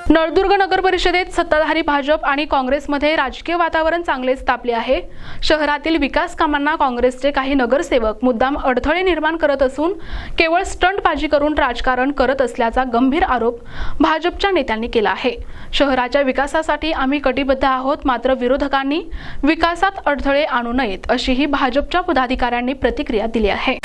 नळदुर्ग नगर परिषदेत सत्ताधारी भाजप आणि काँग्रेसमध्ये राजकीय वातावरण चांगलेच तापले आहे। शहरातील विकास कामांना काँग्रेसचे काही नगरसेवक मुद्दाम अडथळे निर्माण करत असून केवळ स्टंटबाजी करून राजकारण करत असल्याचा गंभीर आरोप भाजपच्या नेत्यांनी केला आहे। शहराच्या विकासासाठी आम्ही कटिबद्ध आहोत, मात्र विरोधकांनी विकासात अडथळे आणू नयेत अशीही भाजपच्या पदाधिकाऱ्यांनी प्रतिक्रिया दिली आहे।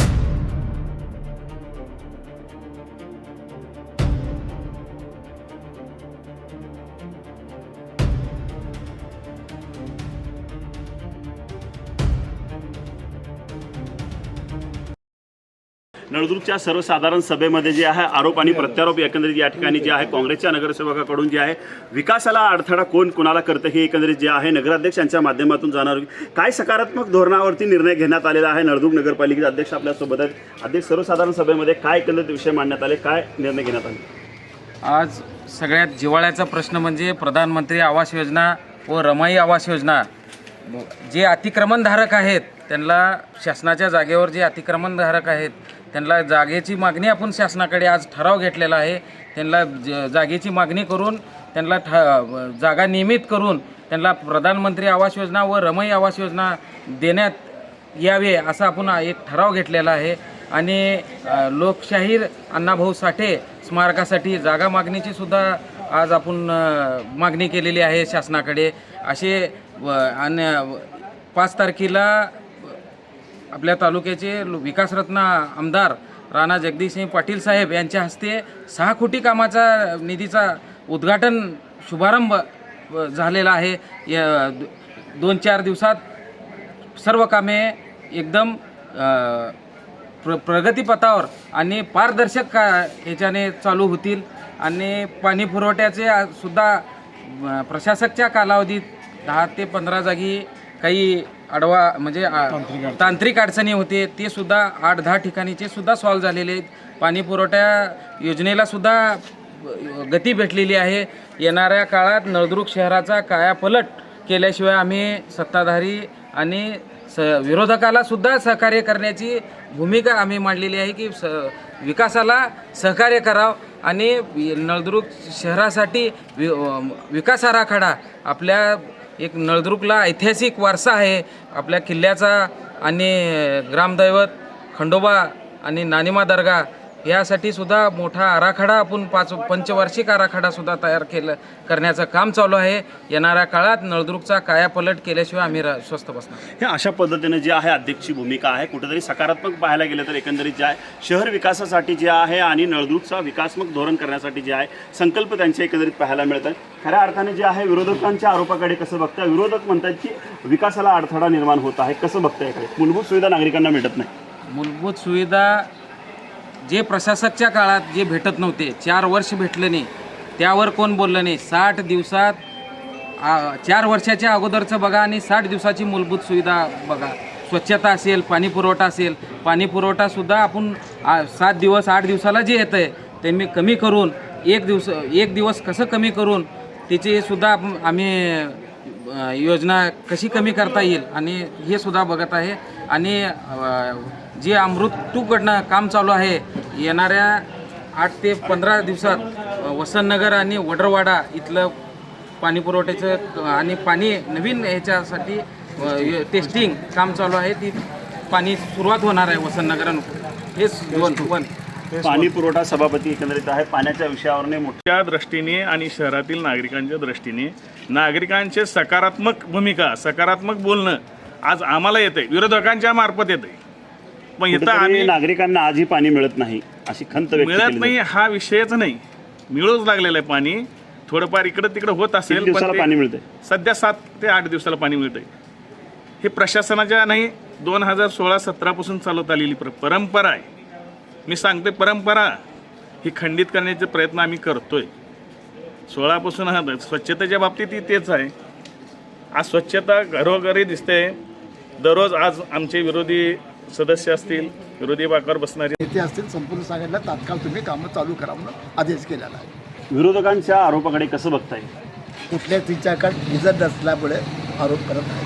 नळदुर्गच्या सर्वसाधारण सभेमध्ये जे आहे आरोप आणि प्रत्यारोप एकंदरीत या ठिकाणी जे आहे काँग्रेसच्या नगरसेवकाकडून जे आहे विकासाला अडथळा कोण कोणाला करतं हे एकंदरीत जे आहे नगराध्यक्षांच्या माध्यमातून जाणार। काय सकारात्मक धोरणावरती निर्णय घेण्यात आलेला आहे? नळदुर्ग नगरपालिकेचे अध्यक्ष आपल्यासोबत आहेत। अध्यक्ष, सर्वसाधारण सभेमध्ये काय एकंदरीत विषय मांडण्यात आले, काय निर्णय घेण्यात आले? आज सगळ्यात जिव्हाळ्याचा प्रश्न म्हणजे प्रधानमंत्री आवास योजना व रमाई आवास योजना जे अतिक्रमणधारक आहेत त्यांना शासनाच्या जागेवर जे अतिक्रमणधारक आहेत त्यांना जागेची मागणी आपण शासनाकडे आज ठराव घेतलेला आहे। त्यांना जागेची मागणी करून त्यांना जागा नियमित करून त्यांना प्रधानमंत्री आवास योजना व रमाई आवास योजना देण्यात यावे असा आपण एक ठराव घेतलेला आहे। आणि लोकशाहीर अण्णाभाऊ साठे स्मारकासाठी जागा मागणीची सुद्धा आज आपण मागणी केलेली आहे शासनाकडे। असे आणि 5 तारखेला आपल्या तालुक्याचे विकासरत्न आमदार राणा जगदीशसिंह पाटील साहेब यांच्या हस्ते 6 कोटी कामाचा निधीचा उद्घाटन शुभारंभ झालेला आहे। 2-4 दिवसात सर्व कामे एकदम प्रगतीपथावर आणि पारदर्शक ह्याच्याने चालू होतील। आणि पाणी पुरवठ्याचे सुद्धा प्रशासकच्या कालावधीत 10 ते 15 जागी काही आडवा म्हणजे तांत्रिक अडचणी होते, ते सुद्धा 8-10 ठिकाणीचे सुद्धा सॉल्व झालेले आहेत। पाणी पुरवठ्या योजनेला सुद्धा गती भेटलेली आहे। येणाऱ्या काळात नळदुर्ग शहराचा कायापलट केल्याशिवाय आम्ही सत्ताधारी आणि विरोधकाला सुद्धा सहकार्य करण्याची भूमिका आम्ही मांडलेली आहे की विकासाला सहकार्य करावं आणि नळदुर्ग शहरासाठी विकास आराखडा आपल्या एक नळदुर्गला ऐतिहासिक वारसा आहे आपल्या किल्ल्याचा आणि ग्रामदैवत खंडोबा आणि नानिमा दर्गा यासाठी सुद्धा मोठा आराखडा आपण पंचवार्षिक आराखडा सुद्धा तयार करण्याचं काम चालू आहे। येणाऱ्या काळात नळदुर्गचा कायापलट केल्याशिवाय आम्ही स्वस्थ बसणार। हे अशा पद्धतीने जे आहे अध्यक्षची भूमिका आहे, कुठेतरी सकारात्मक पाहायला गेलं तर एकंदरीत जे आहे शहर विकासासाठी जे आहे आणि नळदुर्गचा विकासात्मक धोरण करण्यासाठी जे आहे संकल्प त्यांचे एकंदरीत पाहायला मिळत आहे। खऱ्या अर्थाने जे आहे विरोधकांच्या आरोपाकडे कसं बघताय? विरोधक म्हणतात की विकासाला अडथळा निर्माण होत आहे, कसं बघताय? इकडे मूलभूत सुविधा नागरिकांना मिळत नाही। मूलभूत सुविधा जे प्रशासकच्या काळात जे भेटत नव्हते, 4 वर्ष भेटलं नाही, त्यावर कोण बोललं नाही। 60 दिवसात 4 वर्षाच्या अगोदरचं बघा आणि 60 दिवसाची मूलभूत सुविधा बघा। स्वच्छता असेल, पाणी पुरवठा असेल, पाणी पुरवठासुद्धा आपण 7 दिवस 8 दिवसाला जे येतं आहे ते मी कमी करून एक दिवस कसं कमी करून त्याची सुद्धा आम्ही योजना कशी कमी करता येईल आणि हे सुद्धा बघत आहे। आणि जे अमृतूकडनं काम चालू आहे, येणाऱ्या 8 ते 15 दिवसात वसंतनगर आणि वडरवाडा इथलं पाणी पुरवठ्याचं आणि पाणी नवीन ह्याच्यासाठी टेस्टिंग काम चालू आहे, ती पाणी सुरुवात होणार आहे वसंतनगर हे पाणी पुरवठा सभापती एकंदरीत आहे पाण्याच्या विषयावरने मोठ्या दृष्टीने आणि शहरातील नागरिकांच्या दृष्टीने नागरिकांचे सकारात्मक भूमिका सकारात्मक बोलणं आज आम्हाला येते, विरोधकांच्या मार्फत येते। पण इथं आम्ही नागरिकांना आजही पाणी मिळत नाही अशी खंत मिळत नाही हा विषयच नाही, मिळूच लागलेलं आहे पाणी। थोडंफार इकडं तिकडं होत असेल पण पाणी मिळतंय, सध्या 7 ते 8 दिवसाला पाणी मिळतंय। हे प्रशासनाच्या नाही 2016-17 पासून चालवत आलेली परंपरा आहे। मी सांगते परंपरा ही खंडित करण्याचे प्रयत्न आम्ही करतोय 16 पासून। स्वच्छतेच्या बाबतीत तेच आहे। आज स्वच्छता घरोघरी दिसते दररोज। आज आमचे विरोधी सदस्य असतील, विरोधी बाकावर बसणारे नेते असतील, संपूर्ण सांगितलं तात्काळ तुम्ही कामं चालू करा म्हणून आदेश केलेला आहे। विरोधकांच्या आरोपाकडे कसं बघताय? कुठल्या तिच्याकडे रिझल्ट नसल्यामुळे आरोप करत आहे,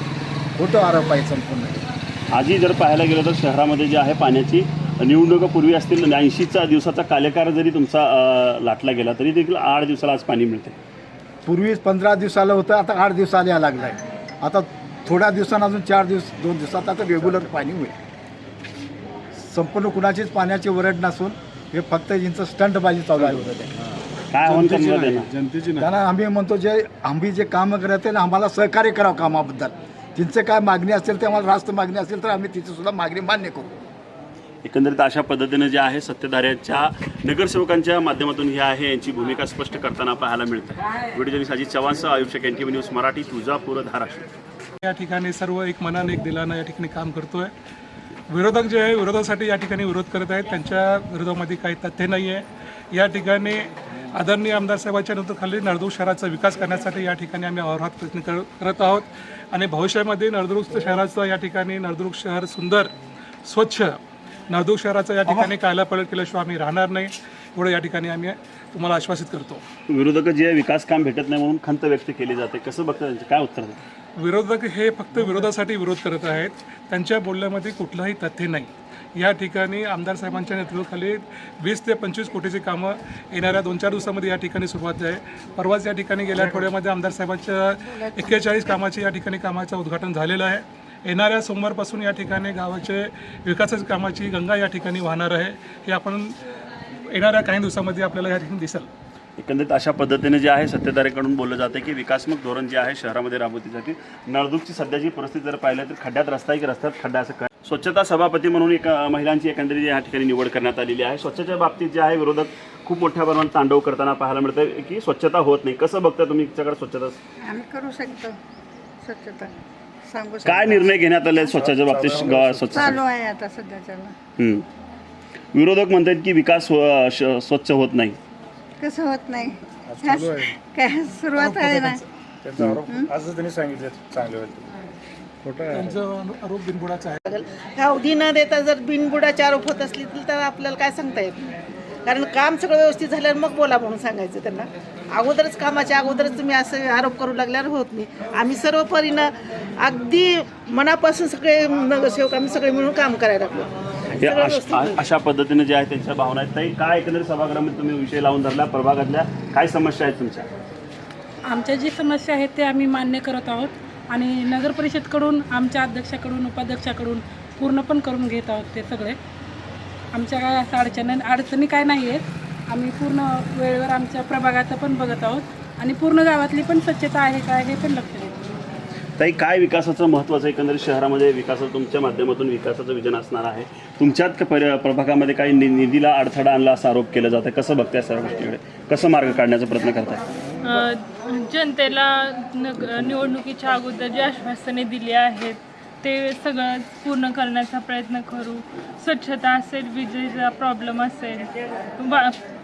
खोटं आरोप आहे संपूर्ण। आजही जर पाहायला गेलं तर शहरामध्ये जे आहे पाण्याची निवडणुकापूर्वी असतील 80 दिवसाचा कार्यकाळ जरी तुमचा लाटला गेला तरी देखील 8 दिवसाला आज पाणी मिळते. पूर्वी 15 दिवसाला होतं, आता 8 दिवसाला यायला लागलं आहे. आता थोड्या दिवसांना अजून 2 दिवसात आता रेग्युलर पाणी मिळेल. संपूर्ण कुणाचीच पाण्याची वरड नसून हे फक्त यांचं स्टंटबाजी चालू आहे होतं. काय आव्हान करणार त्यांना? त्यांना आम्ही म्हणतो आम्ही जे कामं करते ना आम्हाला सहकार्य करावं कामाबद्दल. त्यांचं काय मागणी असेल ते आम्हाला रास्त मागणी असेल तर आम्ही तिची सुद्धा मागणी मान्य करू. एकंदरीत अशा पद्धतीनं जे आहे सत्ताधाऱ्यांच्या नगरसेवकांच्या माध्यमातून ही आहे यांची भूमिका स्पष्ट करताना पाहायला मिळतं. व्हिडिओ जर्नलिस्ट अजित चव्हाणसह आयुष NTV न्यूज मराठी, तुळजापूर, धाराशिव. या ठिकाणी सर्व एक मनाने एक दिलानं या ठिकाणी काम करतोय. विरोधक जे आहे विरोधासाठी या ठिकाणी विरोध करत आहेत, त्यांच्या विरोधामध्ये काही तथ्य नाही आहे. या ठिकाणी आदरणीय आमदार साहेबांच्या नेतृत्वाखाली नळदुर्ग शहराचा विकास करण्यासाठी या ठिकाणी आम्ही अहोरात्र प्रयत्न करत आहोत आणि भविष्यामध्ये नळदुर्ग शहराचं या ठिकाणी नळदुर्ग शहर सुंदर स्वच्छ नळदुर्ग शहराचं या ठिकाणी कायलापलट केल्याशिवाय आम्ही राहणार नाही एवढं या ठिकाणी आम्ही तुम्हाला आश्वासित करतो. विरोधक जे विकास काम भेटत नाही म्हणून खंत व्यक्त केली जाते, कसं बघतं त्यांचं काय उत्तर आहे? विरोधक हे फक्त विरोधासाठी विरोध करत आहेत, त्यांच्या बोलण्यामध्ये कुठलंही तथ्य नाही. या ठिकाणी आमदार साहेबांच्या नेतृत्वाखाली 20 ते 25 कोटीची कामं येणाऱ्या 2-4 दिवसामध्ये या ठिकाणी सुरुवात आहे. परवाच या ठिकाणी गेल्या आठवड्यामध्ये आमदार साहेबांच्या 41 कामाची या ठिकाणी कामाचं उद्घाटन झालेलं आहे. येणाऱ्या सोमवारपासून या ठिकाणी गावाचे विकासाच्या कामाची गंगा या ठिकाणी वाहणार आहे. हे आपण येणाऱ्या काही दिवसामध्ये आपल्याला या ठिकाणी दिसेल. एकंदरीत अशा पद्धतीने जे आहे सत्तेधाऱ्यांकडून बोललं जाते की विकासात्मक धोरण जे आहे शहरामध्ये राबवण्यासाठी नळदुर्गची सध्याची परिस्थिती जर पाहिलं तर खड्ड्यात रस्ता आहे की रस्त्यात खड्डा असं स्वच्छता सभापती म्हणून एक महिलांची एकंदरीत या ठिकाणी निवड करण्यात आलेली आहे. स्वच्छतेच्या बाबतीत जे आहे विरोधक खूप मोठ्या प्रमाणात तांडव करताना पाहायला मिळतं की स्वच्छता होत नाही. कसं बघता तुम्ही तुमच्याकडे स्वच्छता? आम्ही करू शकतो स्वच्छता, सांगू काय निर्णय घेण्यात आले स्वच्छतेच्या बाबतीत? स्वच्छ चालू आहे आता सध्याच्याला. विरोधक म्हणतात की विकास स्वच्छ होत नाही. कसं होत नाही, काय सुरुवात आहे ना. असं त्यांनी सांगितलं चांगलं होईल. त्यांचं आरोप बिनबुडाचा आहे. अवधी न देता जर बिनबुडाचे आरोप होत असले तर आपल्याला काय सांगता येत नाही. कारण काम सगळं व्यवस्थित झाल्यावर मग बोला म्हणून सांगायचं त्यांना. अगोदरच कामाच्या अगोदरच तुम्ही असे आरोप करू लागल्यावर होत नाही. आम्ही सर्व परीनं अगदी मनापासून सगळे नगरसेवक आम्ही सगळे मिळून काम करायला लागलो. अशा पद्धतीने जे आहे त्यांच्या भावना आहेत. ताई, काय एकंदरीत सभागृहामध्ये तुम्ही विषय लावून धरला? प्रभागातल्या काय समस्या आहेत तुमच्या? आमच्या जी समस्या आहेत ते आम्ही मान्य करत आहोत आणि नगर परिषदकडून आमच्या अध्यक्षाकडून उपाध्यक्षाकडून पूर्ण पण करून घेत आहोत. ते सगळे आमच्या काय असं अडचणी काय नाही आहेत. आम्ही पूर्ण वेळेवर आमच्या प्रभागाचं पण बघत आहोत आणि पूर्ण गावातली पण स्वच्छता आहे काय हे पण लक्ष देतो. ताई, काय विकासाचं महत्त्वाचं एकंदरीत शहरामध्ये विकासाचं तुमच्या माध्यमातून विकासाचं विजन असणार आहे? तुमच्यात प्रभागामध्ये काही निधीला अडथळा आणला असा आरोप केला जातो. कसं बघताय सर्व गोष्टीकडे? कसं मार्ग काढण्याचा प्रयत्न करताय? जनतेला निवडणुकीच्या अगोदर जी आश्वासने दिली आहेत ते सगळं पूर्ण करण्याचा प्रयत्न करू. स्वच्छता असेल, विजेचा प्रॉब्लेम असेल,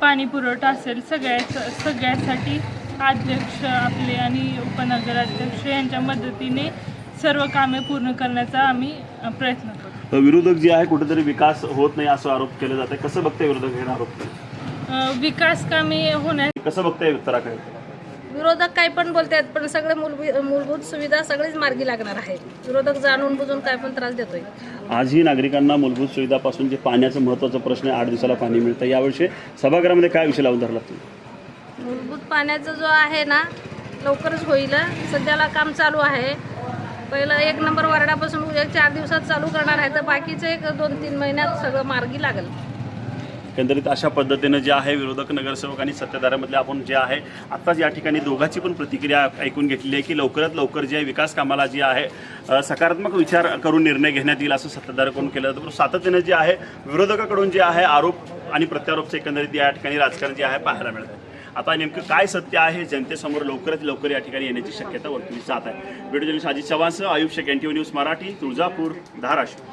पाणी पुरवठा असेल, सगळ्यासाठी अध्यक्ष आपले आणि उपनगराध्यक्ष यांच्या मदतीने सर्व कामे पूर्ण करण्याचा आम्ही प्रयत्न करू. विरोधक जे आहे कुठेतरी विकास होत नाही असं आरोप केला जातं. कसं बघताय विरोधक हे आरोप? विकास कामे होण्यास कसं बघताय उत्तराखंड? विरोधक काय पण बोलतात पण सगळे मूलभूत सुविधा सगळीच मार्गी लागणार आहे. विरोधक जाणून बुजून काय पण त्रास देतोय. आजही नागरिकांना मूलभूत सुविधापासून जे पाण्याचा महत्त्वाचा प्रश्न आहे, 8 दिवसाला पाणी मिळतं, यावर्षी सभागृहामध्ये काय विषय लावून धरला तुम्ही? मूलभूत पाण्याचा जो आहे ना लवकरच होईल. सध्याला काम चालू आहे. पहिलं 1 नंबर वार्डापासून 4 दिवसात चालू करणार आहे तर बाकीचे 2-3 महिन्यात सगळं मार्गी लागेल. एकंदरीत अशा पद्धतीनं जे आहे विरोधक नगरसेवक आणि सत्ताधाऱ्यामधले आपण जे आहे आत्ताच या ठिकाणी दोघांची पण प्रतिक्रिया ऐकून घेतलेली आहे की लवकरात लवकर जे आहे विकास कामाला जे आहे सकारात्मक विचार करून निर्णय घेण्यात येईल असं सत्ताधाऱ्याकडून केलं जातं. सातत्यानं जे आहे विरोधकाकडून जे आहे आरोप आणि प्रत्यारोपचं एकंदरीत या ठिकाणी राजकारण जे आहे पाहायला मिळतं. आता नेमकं काय सत्य आहे जनतेसमोर लवकरात लवकर या ठिकाणी येण्याची शक्यता वर्तवली जात आहे. व्हिडिओ जर्नलिस्ट अजित चव्हाणसह आयुष NTV न्यूज मराठी, तुळजापूर, धाराशिव.